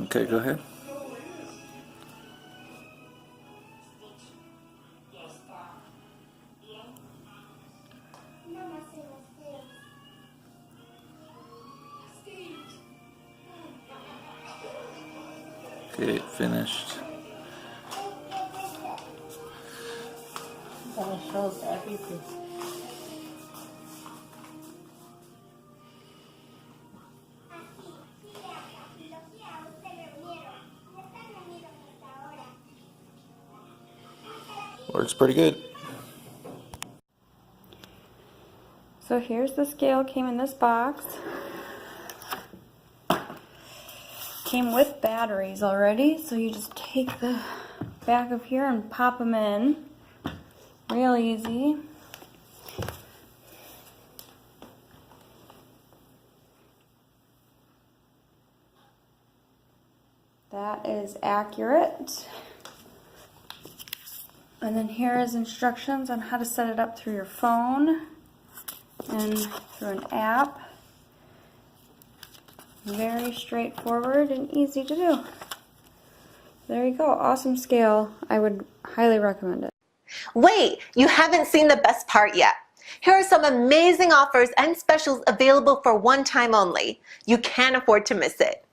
Okay, go ahead. Okay, finished. That shows everything. Works pretty good. So here's the scale, came in this box. Came with batteries already, so you just take the back of here and pop them in. Real easy. That is accurate. And then here is instructions on how to set it up through your phone and through an app. Very straightforward and easy to do. There you go, awesome scale. I would highly recommend it. Wait, you haven't seen the best part yet. Here are some amazing offers and specials available for one time only. You can't afford to miss it.